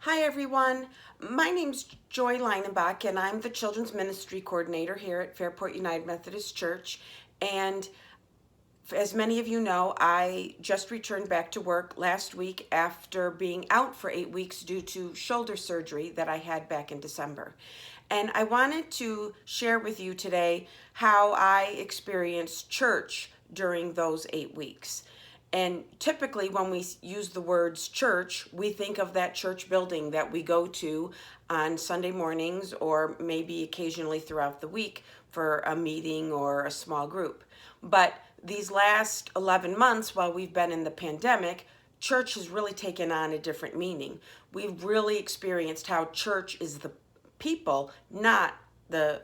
Hi everyone, my name's Joy Leinenbach and I'm the Children's Ministry Coordinator here at Fairport United Methodist Church. And as many of you know, I just returned back to work last week after being out for 8 weeks due to shoulder surgery that I had back in December. And I wanted to share with you today how I experienced church during those 8 weeks. And typically, when we use the words church, we think of that church building that we go to on Sunday mornings or maybe occasionally throughout the week for a meeting or a small group. But these last 11 months, while we've been in the pandemic, church has really taken on a different meaning. We've really experienced how church is the people, not the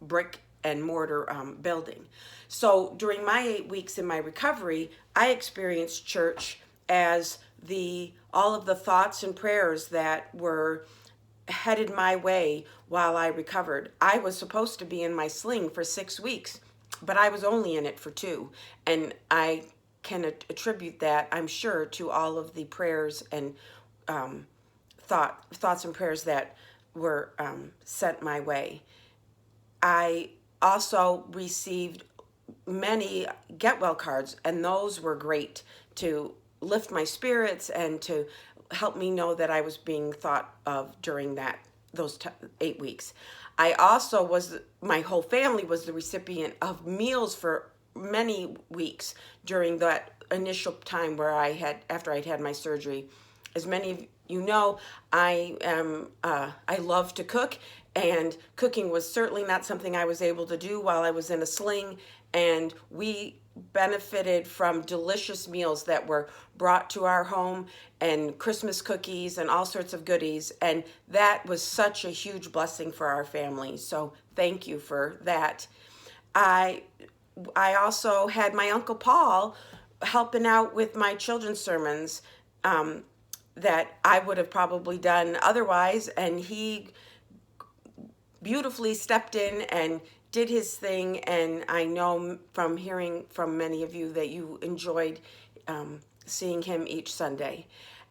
brick and mortar building. So during my 8 weeks in my recovery, I experienced church as all of the thoughts and prayers that were headed my way while I recovered. I was supposed to be in my sling for 6 weeks, but I was only in it for 2, and I can attribute that, I'm sure, to all of the prayers and thoughts and prayers that were sent my way. I also received many get well cards, and those were great to lift my spirits and to help me know that I was being thought of during those 8 weeks. I also my whole family was the recipient of meals for many weeks during that initial time where after I'd had my surgery. As many of you know, I love to cook, and cooking was certainly not something I was able to do while I was in a sling. And we benefited from delicious meals that were brought to our home, and Christmas cookies and all sorts of goodies. And that was such a huge blessing for our family. So thank you for that. I also had my Uncle Paul helping out with my children's sermons that I would have probably done otherwise, and he beautifully stepped in and did his thing. And I know from hearing from many of you that you enjoyed seeing him each Sunday.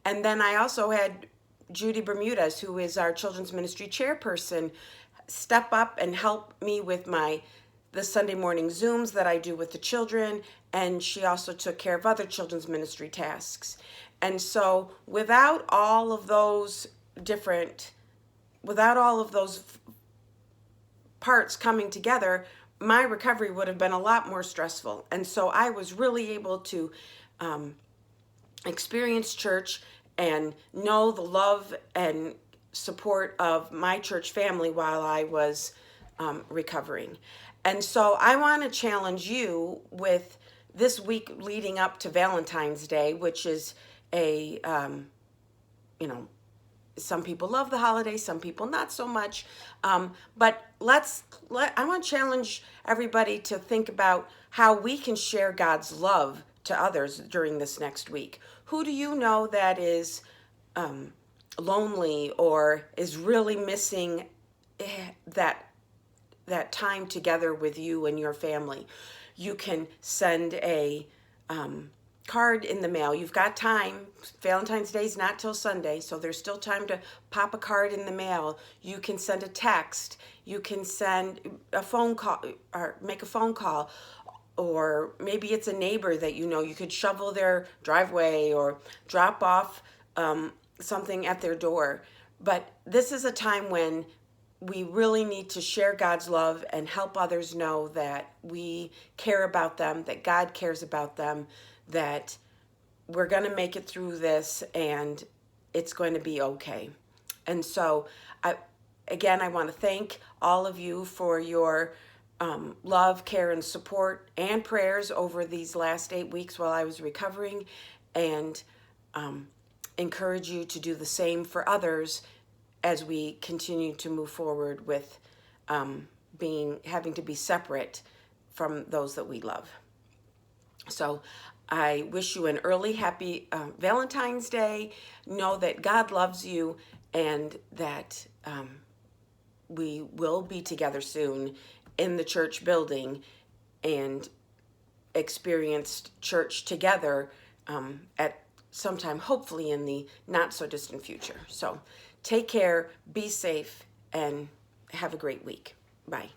And then I also had Judy Bermudez, who is our children's ministry chairperson, step up and help me with the Sunday morning Zooms that I do with the children, and she also took care of other children's ministry tasks. And so without all of those parts coming together, my recovery would have been a lot more stressful. And so I was really able to experience church and know the love and support of my church family while I was recovering. And so I want to challenge you with this week leading up to Valentine's Day, which is some people love the holiday, some people not so much. But I want to challenge everybody to think about how we can share God's love to others during this next week. Who do you know that is lonely or is really missing that time together with you and your family? You can send a card in the mail. You've got time. Valentine's Day is not till Sunday, so there's still time to pop a card in the mail. You can send a text. You can send a phone call or make a phone call. Or maybe it's a neighbor that you know. You could shovel their driveway or drop off something at their door. But this is a time when we really need to share God's love and help others know that we care about them, that God cares about them, that we're going to make it through this and it's going to be okay. And so, I want to thank all of you for your love, care, and support and prayers over these last 8 weeks while I was recovering, and encourage you to do the same for others as we continue to move forward with having to be separate from those that we love. So I wish you an early happy Valentine's Day. Know that God loves you and that we will be together soon in the church building and experienced church together at sometime, hopefully in the not so distant future. So take care, be safe, and have a great week. Bye.